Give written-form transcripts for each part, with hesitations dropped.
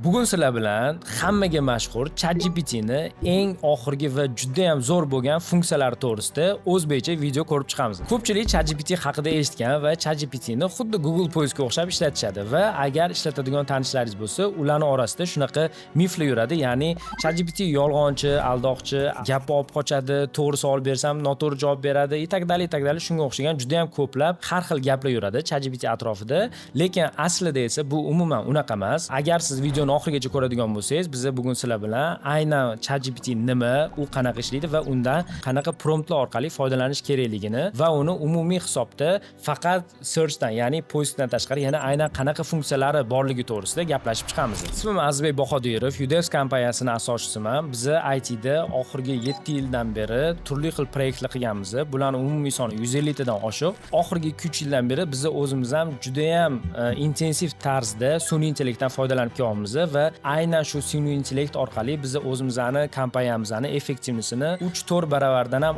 Bugun sizlar bilan hammaga mashhur ChatGPT'ni eng oxirgi va juda ham zo'r bo'lgan funksiyalari to'g'risida o'zbekcha video ko'rib chiqamiz. Ko'pchilik ChatGPT haqida eshitgan va ChatGPT'ni xuddi Google Poisk'ga o'xshab ishlatishadi va agar ishlatadigan tanishlaringiz bo'lsa, ularning orasida shunaqa miflar yuradi, ya'ni ChatGPT yolg'onchi, aldoqchi, gapni olib qochadi, to'g'ri savol bersam noto'g'ri javob beradi, itakdali shunga o'xshagan juda ham ko'plab har xil gaplar yuradi ChatGPT atrofida, lekin aslida esa bu umuman unaqa emas. Agar siz videoni oxirigacha ko'radigan bo'lsangiz, biz bugun sizlar bilan aynan ChatGPT nima, u qanaqa ishlaydi va undan qanaqa promptlar orqali foydalanish kerakligini va uni umumiy hisobda faqat searchdan, ya'ni poiskdan tashqari yana aynan qanaqa funksiyalari borligi to'g'risida gaplashib chiqamiz. Ismim Azizbek Bahodirov, Udesk kompaniyasining asoschisiman. Biz ITda oxirgi 7 yildan beri turli xil proyektlar qilganmiz. Bularning umumiy soni 150 tadan oshiq. Oxirgi 3 yildan beri biz o'zimiz ham juda ham intensiv tarzda sun'iy intellektdan foydalanib kelyapmiz va aynan shu sun'iy intellekt orqali biz o'zimizning kompaniyamizni effektivnisini 3-4 baravardan ham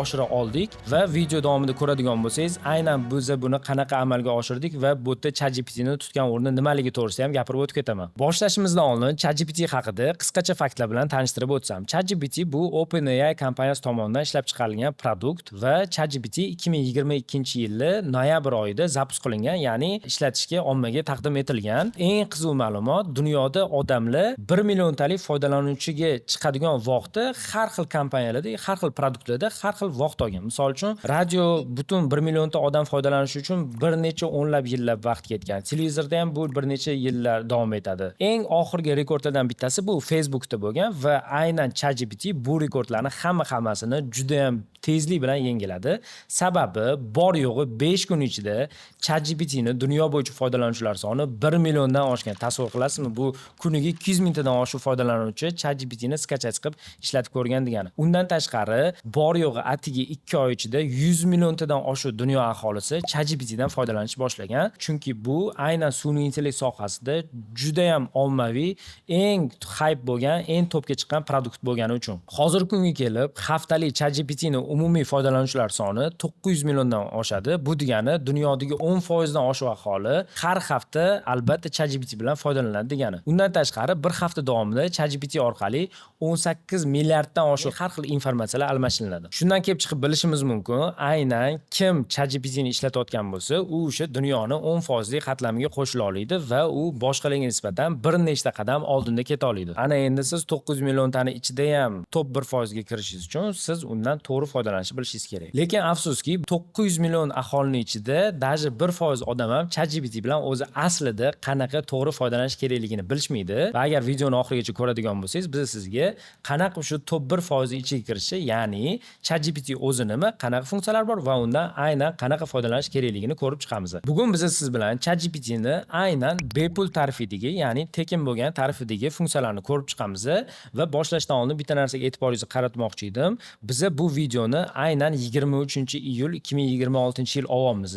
oshira oldik va video davomida ko'radigan bo'lsangiz, aynan biz buni qanaqa amalga oshirdik va bu yerda ChatGPTni tutgan o'rni nimaligi to'g'risida ham gapirib o'tib ketaman. Boshlashimizdan oldin ChatGPT haqida qisqacha faktlar bilan tanishtirib o'tsam. ChatGPT bu OpenAI kompaniyasi tomonidan ishlab chiqarilgan produkt va ChatGPT 2022-yili noyabr oyida zapus qilingan, ya'ni ishlatishga ommaga taqdim etilgan. Eng qiziq ma'lumot, dunyoda odamlar 1 milliontalik foydalanuvchiga chiqadigan vaqtda har xil kompaniyalarda, har xil produktlarda har xil vaqt olgan. Misol uchun, radio butun 1 millionta odam foydalanishi uchun bir necha o'nlab yillab vaqt ketgan. Televizorda ham bu bir necha yillar davom etadi. Eng oxirgi rekordlardan bittasi bu Facebookda bo'lgan va aynan ChatGPT bu rekordlarni hammasini juda ham tezlik bilan yengiladi. Sababi bor yo'g'i 5 kun ichida ChatGPTni dunyo bo'yicha foydalanuvchilar soni 1 milliondan oshgan. Tasavvur qilasizmi? Bu kuniga 200 mingtadan oshiq foydalanuvchi ChatGPTni skachas qilib ishlatib ko'rgan degani. Undan tashqari bor yo'g'i atigi 2 oy ichida 100 milliontadan oshiq dunyo aholisi ChatGPTdan foydalanishni boshlagan. Chunki bu aynan sun'iy intellekt sohasida juda ham ommaviy, eng hype bo'lgan, eng topga chiqqan produkt bo'lgani uchun. Hozirgi kunga kelib haftalik ChatGPTni umumiy foydalanuvchilar soni 900 milliondan oshadi. Bu degani dunyodagi 10% dan oshiq aholi har hafta albatta ChatGPT bilan foydalanadi degani. Undan tashqari bir hafta davomida ChatGPT orqali 18 milliarddan oshiq har xil informatsiyalar almashiniladi. Shundan kelib chiqib bilishimiz mumkin, aynan kim ChatGPTni ishlatayotgan bo'lsa, u o'sha dunyoni 10% qatlamiga qo'shila oladi va u boshqalarga nisbatan bir nechta qadam oldinda keta oladi. Ana endi siz 900 milliontani ichida ham top 1% ga kirishingiz uchun siz undan to'g'ri foydalanishni bilishingiz kerak. Lekin afsuski 900 million aholining ichida даже 1% odam ham ChatGPT bilan o'zi aslida qanaqa to'g'ri foydalanish kerakligini bilishmaydi. Va agar videoni oxirigacha ko'radigan bo'lsangiz, biz sizga qanaqa shu top 1% ichiga kirishi, ya'ni ChatGPT o'zi nima, qanaqa funksiyalar bor va undan aynan qanaqa foydalanish kerakligini ko'rib chiqamiz. Bugun biz siz bilan ChatGPTni aynan bepul tarifidagi, ya'ni tekin bo'lgan tarifidagi funksiyalarni ko'rib chiqamiz va boshlashdan oldin bitta narsaga e'tiboringizni qaratmoqchi edim. Biz bu videoni aynan 23-iyul 2026-yil olyapmiz.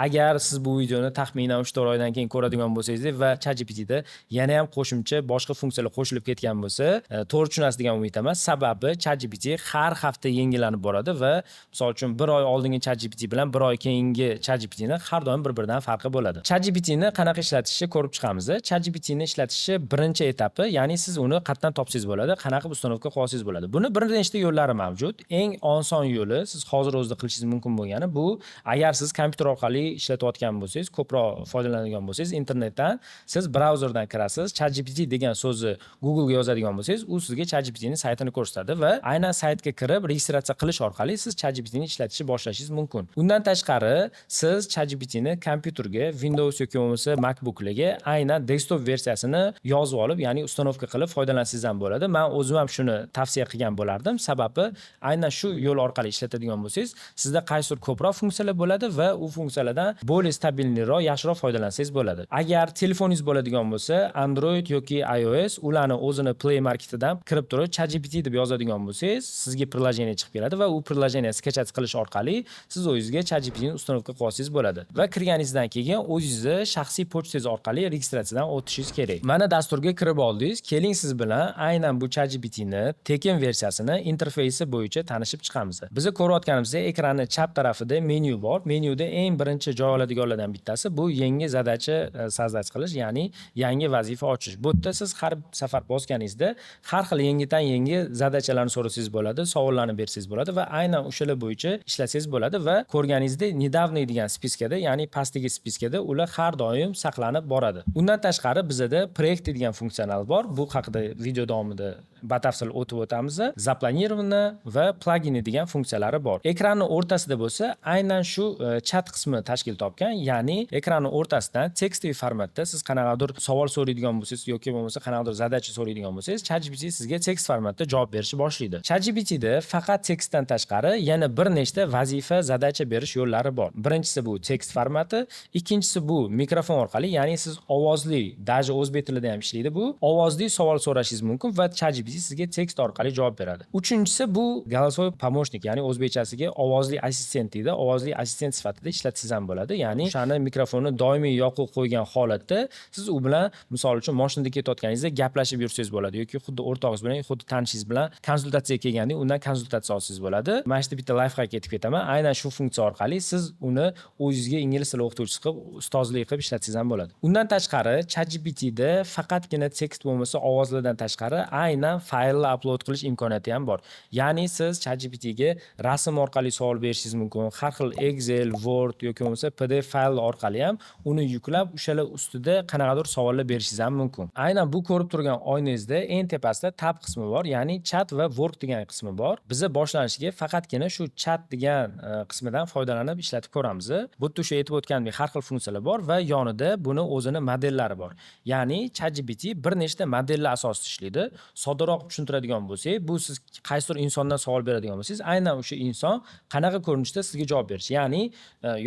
Agar siz bu videoni taxminan 3-4 oydan keyin ko'radigan bo'lsangiz va ChatGPTda yana ham qo'shimcha boshqa funksiyalar qo'shilib ketgan bo'lsa, to'g'ri tushunasiz degan umiddaman. Sababi ChatGPT har hafta yangilanib boradi va misol uchun 1 oy oldingi ChatGPT bilan 1 oy keyingi ChatGPTni har doim bir-biridan farqi bo'ladi. ChatGPTni qanaqa ishlatishni ko'rib chiqamiz. ChatGPTni ishlatishi birinchi etapi, ya'ni siz uni qayerdan topsangiz bo'ladi, qanaqa uстановка qilsangiz bo'ladi. Buni bir nechta yo'llari mavjud. Eng oson yo'li, siz hozir o'zida qilishingiz mumkin bo'lgani bu, agar siz kompyuter orqali ishlatayotgan bo'lsangiz, ko'proq foydalanadigan bo'lsangiz, internetdan siz brauzerdan kirasiz, ChatGPT degan so'zni Google ga yozadigan bo'lsangiz, u sizga ChatGPTning saytini ko'rsatadi va aynan saytga kirib registratsiya qilish orqali siz ChatGPTni ishlatishni boshlashingiz mumkin. Undan tashqari, siz ChatGPTni kompyuterga, Windows yoki bo'lmasa MacBooklarga aynan desktop versiyasini yozib olib, ya'ni uстановка qilib foydalansangiz ham bo'ladi. Men o'zim ham shuni tavsiya qilgan bo'lardim. Sababi aynan shu yo'l orqali ishlatadigan bo'lsangiz, sizda qaysidir ko'proq funksiyalar bo'ladi va u funksiyalardan более stabilroq, yaxshiroq foydalansangiz bo'ladi. Agar telefoningiz bo'ladigan bo'lsa, Android yoki iOS, ularni o'zini Play Marketidan kirib turib ChatGPT deb yozadigan bo'lsangiz, sizga приложение chiqib keladi va u приложение skachas qilish orqali siz o'zingizga ChatGPTni uстановка qilib olsangiz bo'ladi. Va kirganingizdan keyin o'zingizni shaxsiy pochtangiz orqali registratsiyadan o'tishingiz kerak. Mana dasturga kirib oldingiz. Keling siz bilan aynan bu ChatGPTni tekin versiyasini interfeysi bo'yicha tanishib chiqamiz. Biz ko'rayotganimizdek ekranning chap tarafida menyu bor. Menyuda eng birinchi joy oladiganlardan bittasi bu yangi zadacha sozdать qilish, ya'ni yangi vaziyat vazifa ochish. Bu yerda siz har safar bosganingizda har xil yangi zadachalarni so'rasangiz bo'ladi, savollarni bersangiz bo'ladi va aynan o'shalar bo'yicha ishlasangiz bo'ladi va ko'rganingizdek недавний degan spiskada, ya'ni pastdagi spiskada ular har doim saqlanib boradi. Undan tashqari bizda proyekt degan funksiyal bor. Bu haqida video davomida batafsil o'tib o'tamiz. Zaplanirovani va plugini degan funksiyalari bor. Ekranning o'rtasida bo'lsa, aynan shu chat qismi tashkil topgan, ya'ni ekranning o'rtasidan tekstli formatda siz qanaqadir savol so'raydigan bo'lsangiz yoki bo'lmasa qanaqadir zadacha so'raydigan bo'lsangiz, ChatGPT sizga tekst formatda javob berishni boshlaydi. ChatGPTda faqat tekstdan tashqari yana bir nechta vazifa, zadacha berish yo'llari bor. Birinchisi bu tekst formati, ikkinchisi bu mikrofon orqali, ya'ni siz ovozli, даже o'zbek tilida ham ishlaydi bu. Ovozli savol so'rashingiz mumkin va ChatGPT sizga tekst orqali javob beradi. Uchinchisi bu голосовой помощник, ya'ni o'zbekchasiga ovozli assistent deydi. Ovozli assistent sifatida ishlatsangiz ham bo'ladi. Ya'ni o'shani mikrofonni doimiy yoqib qo'ygan holatda siz u bilan misol uchun mashinada ketayotganingizda gaplashib yursangiz bo'ladi yoki xuddi o'rtog'ingiz bilan, xuddi tanishingiz bilan konsultatsiyaga kelganda undan konsultatsiya olsangiz bo'ladi. Mana shu bitta lifehack aytib ketaman. Aynan shu funksiya orqali siz uni o'zingizga ingliz tili o'qituvchisi qilib, ustozlik qilib ishlatsangiz ham bo'ladi. Undan tashqari ChatGPTda faqatgina tekst bo'lmasa ovozlardan tashqari aynan faylni upload qilish imkoniyati ham bor. Ya'ni siz ChatGPTga rasm orqali savol berishingiz mumkin. Har xil Excel, Word yoki bo'lmasa PDF fayl orqali ham uni yuklab, o'shalar ustida qanaqadir savollar berishingiz ham mumkin. Aynan bu ko'rib turgan oynangizda eng tepasida tab qismi bor, ya'ni chat va work degan qismi bor. Biz boshlanishiga faqatgina shu chat degan qismidan foydalanib ishlatib ko'ramiz. Bu yerda o'sha aytib o'tgandek har xil funksiyalar bor va yonida buni o'zini modellari bor. Ya'ni ChatGPT bir nechta modellar asosida ishlaydi. Soddoroq tushuntiradigan bo'lsak, bu siz qaysidir insondan savol beradigan bo'lsangiz, aynan o'sha inson qanaqa ko'rinishda sizga javob berishi. Ya'ni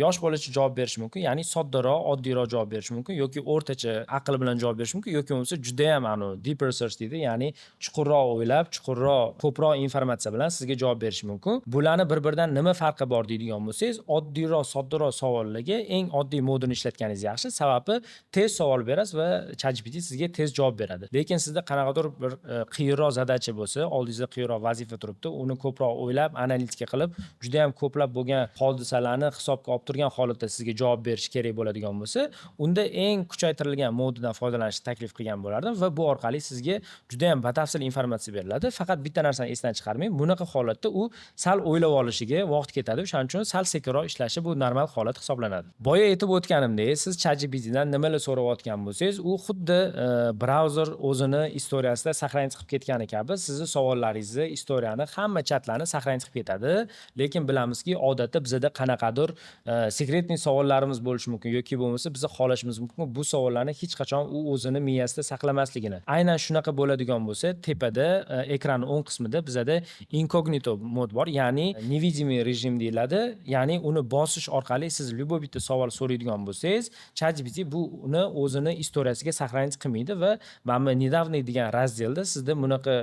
yosh bolacha javob berishi mumkin, ya'ni soddaroq, oddiyroq javob berishi mumkin yoki o'rtacha aql bilan javob berishi mumkin yoki bo'lmasa juda ham deep research deydi, ya'ni chuqurroq o'ylab, chuqurroq, ko'proq informatsiya bilan sizga javob berishi mumkin. Bularni bir-biridan nima farqi bor deydigan bo'lsangiz, oddiyroq, soddaroq savollarga eng oddiy modulni ishlatganingiz yaxshi. Sababi tez savol berasiz va ChatGPT sizga tez javob beradi. Lekin sizda qanaqadir bir qiyinroq zadacha bo'lsa, oldingizda qiyinroq vazifa turibdi, uni ko'proq o'ylab, analitika qilib, juda ham ko'plab bo'lgan hodisalarni hisobga olib turgan holatda sizga javob berish kerak bo'ladigan bo'lsa, unda eng kuchaytirilgan moduldan foydalanishni taklif qilgan bo'lardim va bu orqali sizga juda ham batafsil informatsiya beriladi. Faqat bitta narsani esdan chiqarmang, bunaqa holatda u sal o'ylab olishiga vaqt ketadi. O'shaning uchun sal sekinroq ishlashi bu normal holat hisoblanadi. Boya aytib o'tganimdek, siz ChatGPTdan nimalar so'rayotgan bo'lsangiz, u xuddi brauzer o'zini istoriyasida saqlanib qilib ketgani kabi sizni savollaringizni, istoriyani, hamma chatlarni saqlanib qilib ketadi. Lekin bilamizki, odatda bizda qanaqadir sekretniy savollarimiz bo'lishi mumkin yoki bo'lmasa biz xohlashimiz mumkin bu savollarni hech qachon u o'zini miyasida saqlamasligini. Aynan shunaqa bo'ladigan bo'lsa, tepada ekranning o'ng qismida bizda incognito mod bor, ya'ni невидимый rejim deyiladi. Ya'ni uni bosish orqali siz любой bitta savol so'raydigan bo'lsangiz, ChatGPT bu uni o'zini istoriyasiga saqlanib qilmaydi va mana недавний degan razdelda sizda bunaqa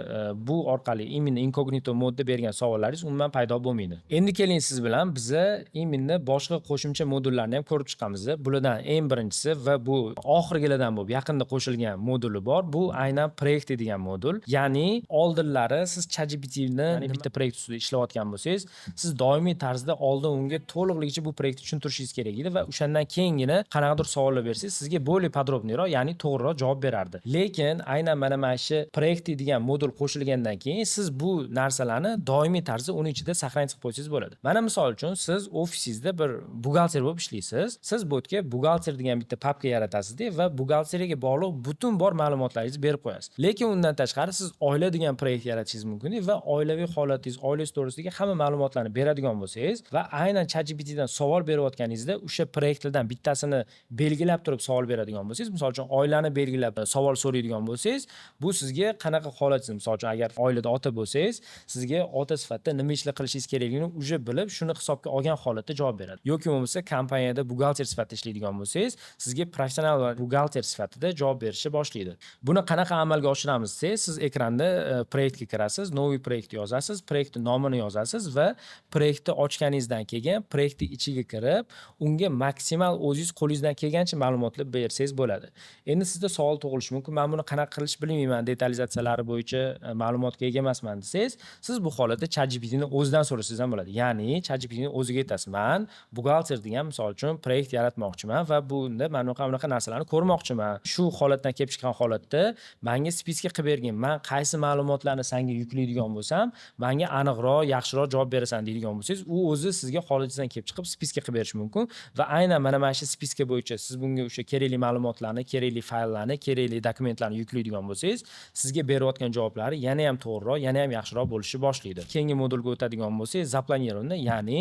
bu orqali именно incognito modda bergan savollaringiz umuman paydo bo'lmaydi. Endi keling siz bilan biza именно boshqa qo'shimcha modullarni ham ko'rib chiqamiz. Bulardan eng birinchisi va bu oxirgilardan bo'lib yaqinda qo'shilgan moduli bor. Bu aynan proyekt degan modul. Ya'ni oldinlari siz ChatGPTni bitta proyekt ustida ishlayotgan bo'lsangiz, siz doimiy tarzda oldin unga to'liqligicha bu proyektni tushuntirishingiz kerak edi va o'shandan keyingina qanaqadir savollar bersangiz, sizga более подробныйroq, ya'ni to'g'riroq javob berardi. Lekin aynan mana shu proyekt degan modul qo'shilgandan keyin siz bu narsalarni doimiy tarzda uning ichida saqlanib qo'ysangiz bo'ladi. Mana misol uchun siz ofisingizda bir buxgalter bo'lib ishlaysiz. Siz bu yerga buxgalter degan bitta papka yaratasizda va buxgalteriyaga bog'liq butun bor ma'lumotlaringizni berib qo'yasiz. Lekin undan tashqari siz oila degan proyekt yaratishingiz mumkin va oilaviy holatingiz, oilangiz to'g'risidagi hamma ma'lumotlarni beradigan bo'lsangiz va aynan ChatGPTdan savol berayotganingizda o'sha proyektlardan bittasini belgilab turib savol beradigan bo'lsangiz, misol uchun oilani belgilab savol so'raydigan bo'lsangiz, bu sizga qanaqa holatingiz, misol uchun agar oilada ota bo'lsangiz, sizga ota sifatida nima ishlar qilishingiz kerakligini uje bilib, shuni hisobga olgan holatda javob beradi. Yoki bo'lmasa kompaniyada buxgalter sifatida ishlaydigan bo'lsangiz, sizga professional buxgalter sifatida javob berishni boshlaydi. Buni qanaqa amalga oshiramiz desangiz, siz ekranda proyektga kirasiz, новый proyekt yozasiz, proyektning nomini yozasiz va proyektni ochganingizdan keyin proyektning ichiga kirib, unga maksimal o'zingiz qo'lingizdan kelgancha ma'lumotlar bersangiz bo'ladi. Endi sizda savol tug'ilishi mumkin, men buni qanaqa qilish bilmayman, detalizatsiyalari bo'yicha ma'lumotga ega emasman desangiz, siz bu holatda ChatGPT ni o'zidan so'rasangiz ham bo'ladi. Ya'ni ChatGPT ni o'ziga aytasiz: "Men buxgalter degan misol uchun proyekt yaratmoqchiman va bunda mana bunaqa narsalarni ko'rmoqchiman. Shu holatdan kelib chiqqan holatda menga spiska qilib bergin. Men qaysi ma'lumotlarni senga yuklaydigan bo'lsam, menga aniqroq, yaxshiroq javob berasan" deydigan bo'lsangiz, u o'zi sizga holingizdan kelib chiqib spiska qilib berishi mumkin va aynan mana shu spiska bo'yicha siz bunga o'sha kerakli ma'lumotlarni, kerakli fayllarni, kerakli dokumentlarni yuklaydigan bo'lsangiz, sizga berayotgan javoblari yana ham to'g'riroq, yana ham yaxshiroq bo'lishni boshlaydi. Keyingi modulga o'tadigan bo'lsak, zaplanирование, ya'ni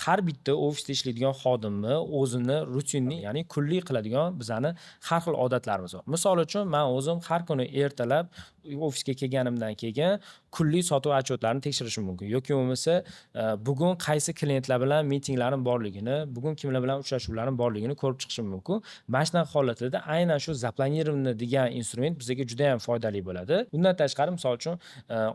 har bitta ofisda ishlaydigan xodimni o'zini rutinniy, ya'ni kunlik qiladigan bizani har xil odatlarimiz bor. Misol uchun, men o'zim har kuni ertalab ofisga kelganimdan keyin kunlik sotuv otчёtlarini tekshirishim mumkin. Yoki bo'lmasa, bugun qaysi klientlar bilan mitinglarim borligini, bugun kimlar bilan uchrashuvlarim borligini ko'rib chiqishim mumkin. Mana shunaqa holatlarda aynan shu zaplanирование degan instrument bizga juda ham foydali bo'ladi. Bundan tashqari, misol uchun,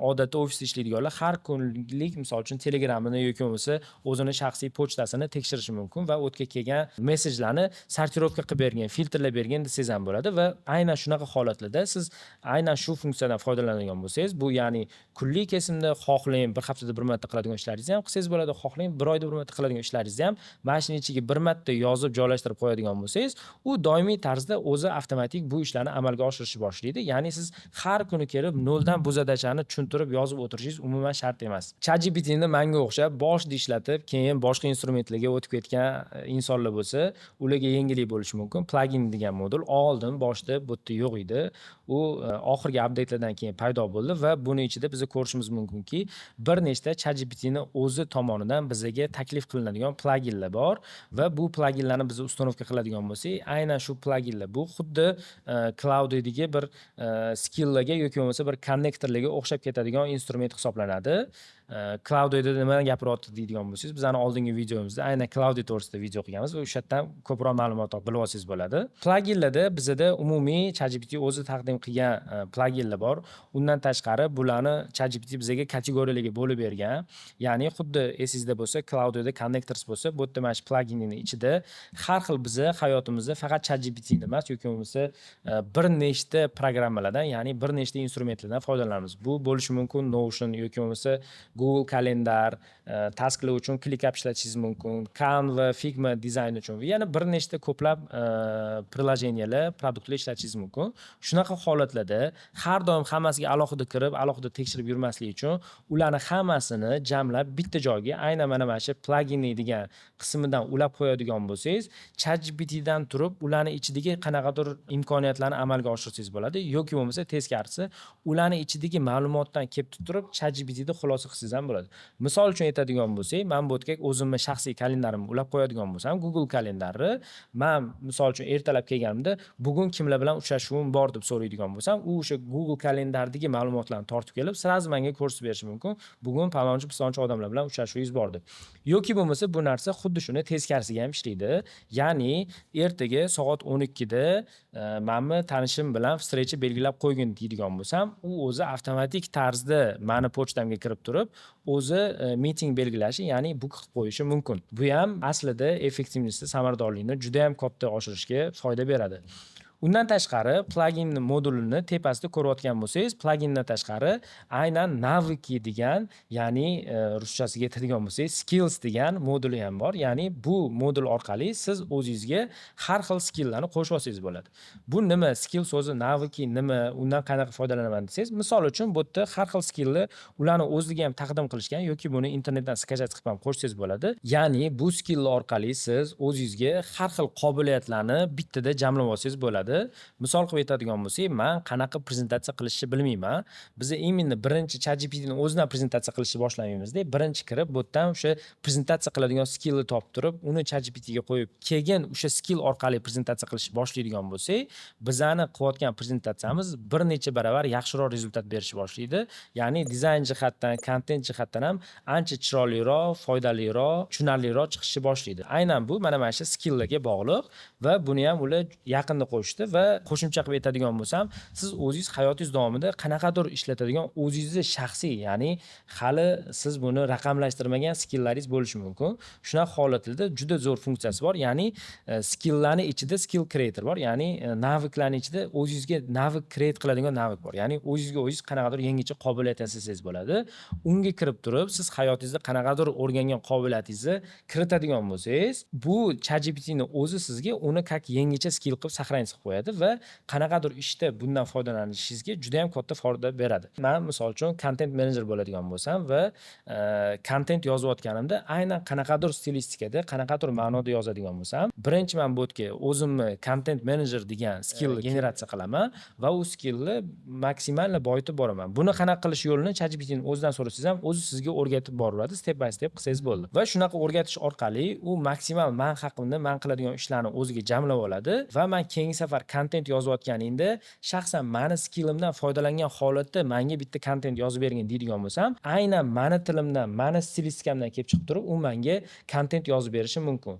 odatda ofisda ishlaydiganlar har kunlik misol uchun Telegramini yoki bo'lmasa o'zini shaxsiy pochtasini tekshirishi mumkin va o'tga kelgan mesajlarni sortirovka qilib bergin, filtrlab bergin desangiz ham bo'ladi va aynan shunaqa holatlarda siz aynan shu funksiyadan foydalanadigan bo'lsangiz, bu ya'ni kunlik kesimda xohlang bir haftada bir marta qiladigan ishlaringizni ham qilsangiz bo'ladi, xohlang bir oyda bir marta qiladigan ishlaringizni ham mana shuning ichiga bir marta yozib joylashtirib qo'yadigan bo'lsangiz, u doimiy tarzda o'zi avtomatik bu ishlarni amalga oshirishni boshlaydi. Ya'ni siz har kuni kelib noldan bu zadachani tushuntirib yozib o'tirishingiz umuman shart emas. ChatGPT ni menga o'xshab boshida ishlatib, keyin boshqa instrumentlarga o'tib ketgan insonlar bo'lsa, ularga yengillik bo'lishi mumkin. Plugin degan modul oldin boshida bu yerda yo'q edi. U oxirgi updatelardan keyin paydo bo'ldi va buni ichida biz ko'rishimiz mumkinki, bir nechta ChatGPT ni o'zi tomonidan bizga taklif qilinadigan pluginlar bor va bu pluginlarni biz ustanovka qiladigan bo'lsak, aynan shu pluginlar bu xuddi Cloud'dagi bir skilllarga yoki bo'lmasa bir konnektorlarga o'xshab ketadigan instrument hisoblanadi. Cloud'da nimani gapiryapti deydigan bo'lsangiz, bizning oldingi videomizda aynan Cloud to'g'risida video qilganmiz va o'sha yerdan ko'proq ma'lumot bilib olsangiz bo'ladi. Pluginlarda bizda umumiy ChatGPT o'zi taqdim qilgan pluginlar bor. Undan tashqari bularni ChatGPT bizga kategoriyalarga bo'lib bergan. Ya'ni xuddi esingizda bo'lsa, Cloud'da connectors bo'lsa, bu yerda mana shu pluginning ichida har xil bizni hayotimizda faqat ChatGPT emas, yoki bo'lmasa bir nechta programmalardan, ya'ni bir nechta instrumentlardan foydalanamiz. Bu bo'lishi mumkin Notion yoki bo'lmasa Google kalendar, tasklar uchun ClickUp ishlatishingiz mumkin, Canva, Figma dizayn uchun va yana bir nechta ko'plab prilojeniyalar, produktlar ishlatishingiz mumkin. Shunaqa holatlarda har doim hammasiga alohida kirib, alohida tekshirib yurmaslik uchun ularni hammasini jamlab bitta joyga aynan mana shu plugin degan qismidan ulab qo'yadigan bo'lsangiz, ChatGPT dan turib ularni ichidagi qanaqadir imkoniyatlarni amalga oshirsangiz bo'ladi, yoki bo'lmasa teskarisi ularni ichidagi ma'lumotdan kelib turib ChatGPT da xulosa qilsangiz ham bo'ladi. Misol uchun aytadigan bo'lsak, men bu yerga o'zimning shaxsiy kalendarimni ulab qo'yadigan bo'lsam, Google kalendari, men misol uchun ertalab kelganimda bugun kimlar bilan uchrashuvim bor deb so'raydigan bo'lsam, u o'sha Google kalendardagi ma'lumotlarni tortib kelib, sразу menga ko'rsatib berishi mumkin. Bugun palonchi odamlar bilan uchrashuvingiz bor deb. Yoki bo'lmasa bu narsa xuddi shuni teskarisiga ham ishlaydi. Ya'ni ertaga soat 12 da menni tanishim bilan встреча belgilab qo'ygin deydigan bo'lsam, u o'zi avtomatik tarzda meni pochtamga kirib turib, o'zi miting belgilashi, ya'ni buk qilib qo'yishi mumkin. Bu ham aslida effektivlikni, samaradorlikni juda ham katta oshirishga foyda beradi. Undan tashqari, plugin modulini tepasida ko'rayotgan bo'lsangiz, plugindan tashqari aynan naviki degan, ya'ni ruschasiga aytadigan bo'lsak, skills degan moduli ham bor. Ya'ni bu modul orqali siz o'zingizga har xil skilllarni qo'shib olsangiz bo'ladi. Bu nima? Skill so'zi naviki nima? Undan qanaqa foydalanaman desangiz, misol uchun bu yerda har xil skillni ularni o'ziga ham taqdim qilishgan yoki buni internetdan skajat qilib ham qo'shsangiz bo'ladi. Ya'ni bu skill orqali siz o'zingizga har xil qobiliyatlarni bittada jamlab olsangiz bo'ladi. Misol qilib aytadigan bo'lsak, men qanaqa prezentatsiya qilishni bilmayman. Biz именно birinchi ChatGPT ni o'zidan prezentatsiya qilishni boshlamaymiz-da. Birinchi kirib, bu yerdan o'sha prezentatsiya qiladigan skillni topib turib, uni ChatGPT ga qo'yib, keyin o'sha skill orqali prezentatsiya qilishni boshlaydigan bo'lsak, bizani qilayotgan prezentatsiyamiz bir necha baravar yaxshiroq rezultat berishni boshlaydi. Ya'ni dizayn jihatdan, kontent jihatdan ham ancha chiroyliroq, foydaliroq, tushunarliroq chiqishni boshlaydi. Aynan bu mana shu skilllarga bog'liq va buni ham ular yaqinda qo'shdi to'g'risida va qo'shimcha qilib aytadigan bo'lsam, siz o'zingiz hayotingiz davomida qanaqadir ishlatadigan o'zingizni shaxsiy, ya'ni hali siz buni raqamlashtirmagan skilllaringiz bo'lishi mumkin. Shunaqa holatlarda juda zo'r funksiyasi bor. Ya'ni skilllarning ichida skill creator bor. Ya'ni naviklarning ichida o'zingizga navik create qiladigan navik bor. Ya'ni o'zingizga o'zingiz qanaqadir yangicha qobiliyat yasasangiz bo'ladi. Unga kirib turib, siz hayotingizda qanaqadir o'rgangan qobiliyatingizni kiritadigan bo'lsangiz, bu ChatGPTning o'zi sizga uni как yangicha skill qilib saqlanib qo'yadi va qanaqadir ishda bundan foydalanishingizga juda ham katta foyda beradi. Men misol uchun content manager bo'ladigan bo'lsam va content yozayotganimda aynan qanaqadir stilistikada, qanaqadir ma'noda yozadigan bo'lsam, birinchi men bu yerga o'zimni content manager degan skill generatsiya qilaman va u skillni maksimal boyitib boraman. Buni qanaqa qilish yo'lini ChatGPTning o'zidan so'rasangiz ham o'zi sizga o'rgatib boradi, step by step qilsangiz bo'ldi. Va shunaqa o'rgatish orqali u maksimal men haqimda men qiladigan ishlarni o'ziga jamlab oladi va men keyingi safar content yozayotganingda shaxsan meni skillimdan foydalangan holatda menga bitta content yozib bergin deydigan bo'lsam, aynan meni tilimdan, meni stilistikamdan kelib chiqib turib, u menga content yozib berishi mumkin.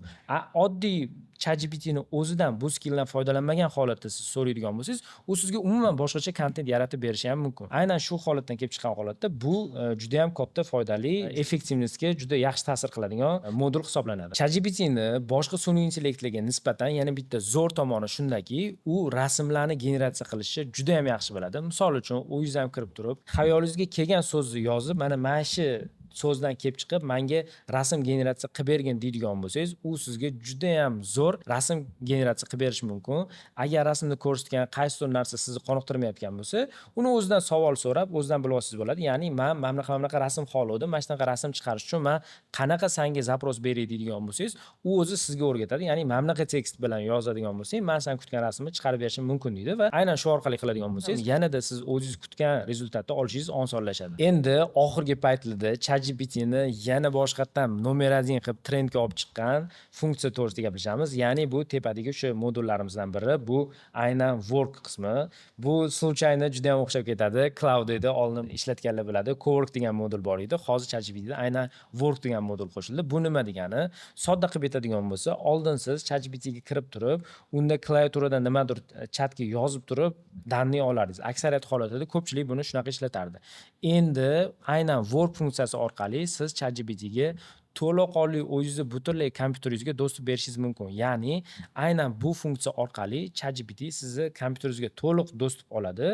Oddiy ChatGPTning o'zidan bu skilldan foydalanmagan holatda siz so'raydigan bo'lsangiz, u sizga umuman boshqacha content yaratib berishi ham mumkin. Aynan shu holatdan kelib chiqqan holatda bu juda ham katta foydali, effektivnessga juda yaxshi ta'sir qiladigan modul hisoblanadi. ChatGPTning boshqa sun'iy intellektlarga nisbatan yana bitta zo'r tomoni shundaki, u rasmlarni generatsiya qilishi juda ham yaxshi bo'ladi. Misol uchun, o'zingiz ham kirib turib, xayolingizga kelgan so'zni yozib, mana shu so'zdan kelib chiqib, menga rasm generatsiya qilib bergin deydigan bo'lsangiz, u sizga juda ham zo'r rasm generatsiya qilib berishi mumkin. Agar rasmni ko'rsatgan qaysidir narsa sizni qoniqtirmayotgan bo'lsa, uni o'zidan savol so'rab, o'zidan bilib olsangiz bo'ladi. Ya'ni men mana bunaqa rasm xohladim, mana shunaqa rasm chiqarish uchun men qanaqa sanga zapros beray deydigan bo'lsangiz, u o'zi sizga o'rgatadi. Ya'ni mana bunaqa tekst bilan yozadigan bo'lsang, men sen kutgan rasmni chiqarib berishim mumkin deydi va aynan shu orqali qiladigan bo'lsangiz, yanada siz o'zingiz kutgan rezultatni olishingiz osonlashadi. Endi oxirgi paytlarda ChatGPTni yana boshqatdan nomer 1 qilib trendga olib chiqqan funksiya to'g'risida gaplashamiz. Ya'ni bu tepadagi o'sha modullarimizdan biri, bu aynan work qismi. Bu случайно juda ham o'xshab ketadi. Cloud'da oldin ishlatganlar biladi. Cowork degan modul bor edi. Hozir ChatGPTda aynan work degan modul qo'shildi. Bu nima degani? Sodda qilib aytadigan bo'lsa, oldin siz ChatGPTga kirib turib, unda klaviaturadan nimadir chatga yozib turib, danni olardingiz. Aksariyat holatlarda ko'pchilik buni shunaqa ishlatardi. Endi aynan work funksiyasi orqali siz ChatGPTga to'laqonli o'zingizni butunlay kompyuteringizga dostуп berishingiz mumkin. Ya'ni aynan bu funksiya orqali ChatGPT sizni kompyuteringizga to'liq dostуп oladi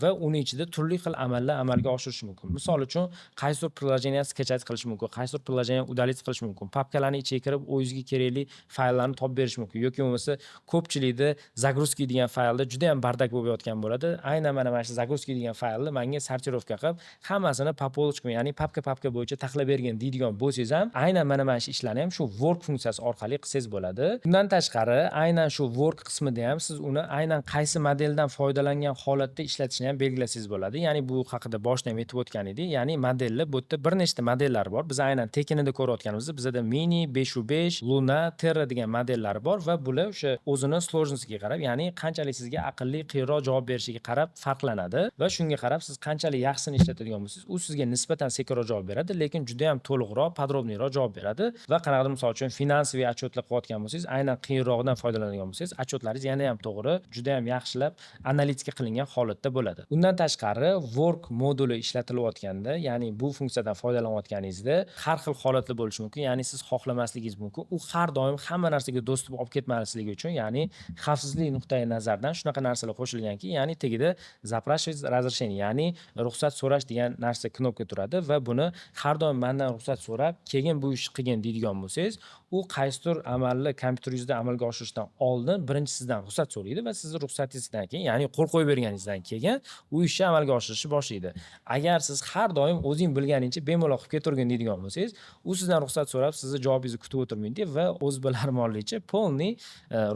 va uning ichida turli xil amallar amalga oshirish mumkin. Misol uchun, qaysidir приложениyani skechaj qilish mumkin, qaysidir приложениyani удалить qilish mumkin. Papkalarning ichiga kirib o'zingizga kerakli fayllarni topib berish mumkin. Yoki bo'lmasa ko'pchilikda загрузки degan faylda juda ham bardak bo'lib yotgan bo'ladi. Aynan mana shu загрузки degan faylni menga sortirovka qilib, hammasini по полочкам, ya'ni papka bo'yicha taxlab bergin deydigan bo'lsangiz ham, aynan mana shu ishlarni ham shu work funksiyasi orqali qilsangiz bo'ladi. Bundan tashqari, aynan shu work qismida ham siz uni aynan qaysi modeldan foydalangan holatda ishlatishni ham belgilasangiz bo'ladi. Ya'ni bu haqida boshida ham aytib o'tgan edik. Ya'ni modellar, bu yerda bir nechta modellar bor. Biz aynan tekinida ko'rayotganimizda bizda Mini, 5.5, Luna, Terra degan modellar bor va bular o'sha o'zini sложностiga qarab, ya'ni qanchalik sizga aqlli, qiyinroq javob berishiga qarab farqlanadi va shunga qarab siz qanchalik yaxshisini ishlatadigan bo'lsangiz, u sizga nisbatan sekinroq javob beradi, lekin juda ham to'liqroq, podrobniyroq javob beradi va qanaqadir misol uchun finansiy otчетlar qilayotgan bo'lsangiz, aynan qiyinroqdan foydalanadigan bo'lsangiz, otчетlaringiz yana ham to'g'ri, juda ham yaxshilab analitika qilingan holatda bo'ladi. Undan tashqari, work moduli ishlatilayotganda, ya'ni bu funksiyadan foydalanayotganingizda har xil holatlar bo'lishi mumkin. Ya'ni siz xohlamasligingiz mumkin. U har doim hamma narsaga dostуп olib ketmasligi uchun, ya'ni xavfsizlik nuqtai nazaridan shunaqa narsalar qo'shilganki, ya'ni tagida запрашивать разрешение, ya'ni ruxsat so'rash degan narsa knopka turadi va buni har doim mendan ruxsat so'rab, keyin bu ishni qilgin deydigan bo'lsangiz, u qaysidir amalni kompyuteringizda amalga oshirishdan oldin birinchi sizdan ruxsat so'raydi va sizni ruxsatingizdan keyin, ya'ni qo'l qo'yib berganingizdan keyin u ishni amalga oshirishni boshlaydi. Agar siz har doim o'zing bilganingcha bemalol qilib keturgin deydigan bo'lsangiz, u sizdan ruxsat so'rab, sizni javobingizni kutib o'tirmaydi va o'z bilarmonligicha polni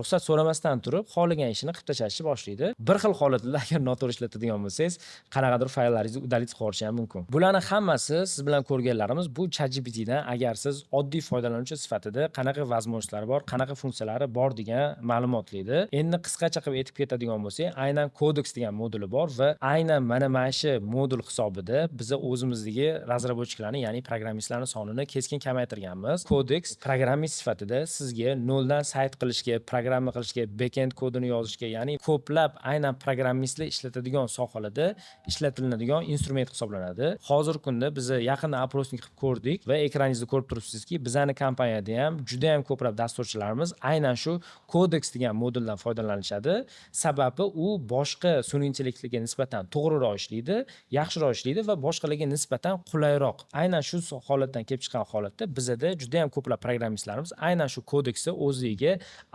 ruxsat so'ramasdan turib, xohlagan ishini qilib tashlashni boshlaydi. Bir xil holatlarda agar noto'g'ri ishlatadigan bo'lsangiz, qanaqadir fayllaringizni udalить qilish ham mumkin. Bularning hammasi siz bilan ko'rganlarimiz bu ChatGPTdan agar siz oddiy foydalanuvchi sifatida qanaqa возможностьlari bor, qanaqa funksiyalari bor degan ma'lumotlaydi. Endi qisqacha qilib aytib ketadigan bo'lsak, aynan Codex degan moduli bor va aynan mana shu modul hisobida biz o'zimizdagi razraботчикlarni, ya'ni programmistlarni sonini keskin kamaytirganmiz. Codex programmist sifatida sizga noldan sayt qilishga, programma qilishga, backend kodini yozishga, ya'ni ko'plab aynan programmistlar ishlatadigan sohalarda ishlatiladigan instrument hisoblanadi. Hozirgi kunda biz yaqinda oprosnik qilib ko'rdik va ekraningizda ko'rib turibsizki, bizning kompaniyada ham juda ham ko'plab dasturchilarimiz aynan shu Codex degan moduldan foydalanishadi. Sababi u boshqa sun'iy intellektga nisbatan to'g'riroq ishlaydi, yaxshiroq ishlaydi va boshqalarga nisbatan qulayroq. Aynan shu holatdan kelib chiqqan holatda bizda juda ham ko'plab programmistlarimiz aynan shu Codexni o'ziga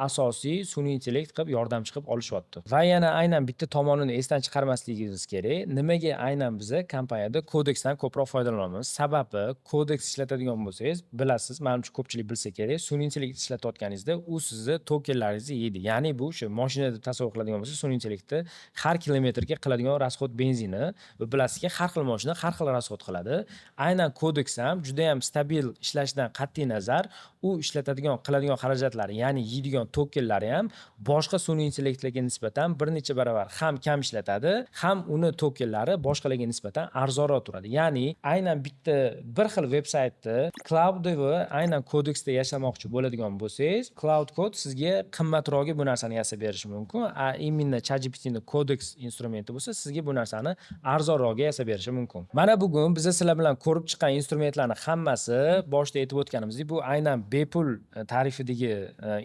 asosiy sun'iy intellekt qilib yordamchi qilib olishyapti. Va yana aynan bitta tomonini esdan chiqarmasligingiz kerak. Nimaga aynan biz kompaniyada Codexdan ko'proq foydalanamiz? Sababi Codex ishlatadigan bo'lsangiz, bilasiz, menimcha ko'pchilik bilsa kerak, sun'iy intellekt ishlatayotganingizda u sizni tokenlaringizni yeydi. Ya'ni bu shu mashinada tasavvur qiladigan bo'lsa, sun'iy intellektni har kilometrga qiladigan rasxod benzini va bilasizki, har xil mashina har xil rasxod qiladi. Aynan Codex ham juda ham stabil ishlashidan qat'iy nazar, u ishlatadigan qiladigan xarajatlari, ya'ni yeydigan tokenlari ham boshqa sun'iy intellektlarga nisbatan bir necha baravar ham kam ishlatadi, ham uni tokenlari boshqalarga nisbatan arzonroq turadi. Ya'ni aynan bitta bir xil veb-saytda Cloud va aynan Codexda yashamoqchi bo'ladigan bo'lsangiz, Cloud Code sizga qimmatroq bu narsani yasab berishi mumkin. Imенно ChatGPTning Codex instrumenti bo'lsa, sizga bu narsani arzonroq yasab berishi mumkin. Mana bugun biz sizlar bilan ko'rib chiqqan instrumentlarning hammasi boshda aytib o'tganimizdek, bu aynan bepul tarifidagi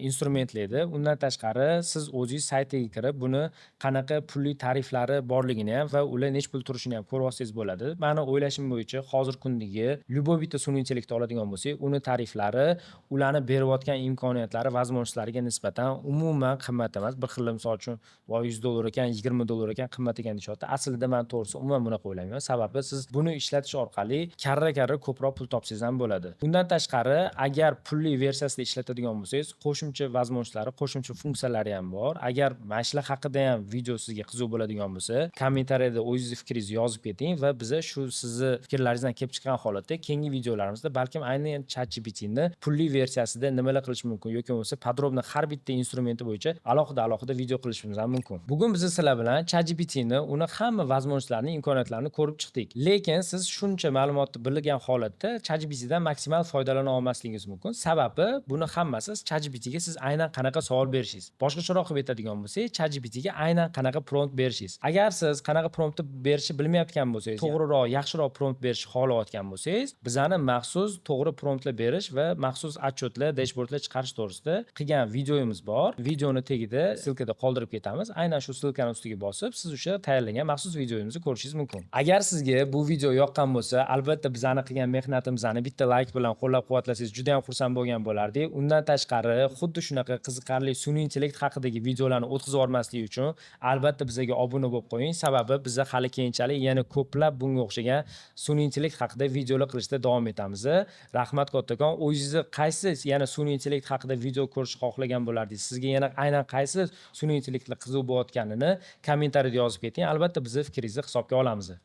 instrumentlardir. Undan tashqari siz o'zingiz saytiga kirib, buni qanaqa pulli tariflari borligini ham va ular nech pul turishini ham ko'rib olsangiz bo'ladi. Meni o'ylashim bo'yicha hozir kundagi любой bitta sun'iy intellektni oladigan bo'lsak, uni tariflari, ularni berayotgan imkoniyatlari, возможностьlariga nisbatan umuman qimmat emas. Bir xil misol uchun $100 ekan, $20 ekan, qimmat ekan deyapti. Aslida men to'g'risi umuman bunaqa o'ylamayman. Sababi siz buni ishlatish orqali karra ko'proq pul topsangiz ham bo'ladi. Undan tashqari, agar pulli versiyasida ishlatadigan bo'lsangiz, qo'shimcha возможностьlari, qo'shimcha funksiyalari ham bor. Agar mana shular haqida ham video sizga qiziq bo'ladigan bo'lsa, kommentariyada o'zingiz fikringizni yozib keting va biz shu sizni fikrlaringizdan kelib chiqqan holatda keyingi videolarimizda balkim aynan ChatGPTni pulli versiyasida nimalar qilish mumkin yoki bo'lmasa podrobno har bitta instrumenti bo'yicha alohida video qilishimiz ham mumkin. Bugun biz sizlar bilan ChatGPTni, uni hamma возможностьlarini, imkoniyatlarini ko'rib chiqdik. Lekin siz shuncha ma'lumotni bilgan holatda ChatGPTdan maksimal foydalana olmasligingiz mumkin. Sababi buni hammasi ChatGPTga siz aynan qanaqa savol berishingiz. Boshqacharoq qilib aytadigan bo'lsak, ChatGPTga aynan qanaqa prompt berishingiz. Agar siz qanaqa promptni berishni bilmayotgan bo'lsangiz, to'g'riroq, yaxshiroq prompt berishni xohlayotgan bo'lsangiz, bizani maxsus to'g'ri promptlar berish va maxsus отчетlar, dashbordlar chiqarish to'g'risida qilgan videomiz bor. Videoni tagida silkada qoldirib ketamiz. Aynan shu silkani ustiga bosib, siz o'sha tayyorlangan maxsus videomizni ko'rishingiz mumkin. Agar sizga bu video yoqqan bo'lsa, albatta bizani qilgan mehnatimizni bitta like bilan qo'llab-quvvatlasangiz juda ham xursand bo'lgan bo'lardik. Undan tashqari, xuddi shunaqa qiziqarli sun'iy intellekt haqidagi videolarni o'tkazib yubormaslik uchun albatta bizga obuna bo'lib qo'ying. Sababi biz hali keyinchalik yana ko'plab bunga o'xshagan sun'iy intellekt haqida videolar qilishda davom etamiz. Rahmat kattakon. O'zingizni qaysi yana sun'iy intellekt haqida video ko'rishni xohlagan bo'lardingiz? Sizga yana aynan qaysi sun'iy intellektlar qiziq bo'layotganini kommentariyada yozib keting. Albatta biz fikringizni hisobga olamiz.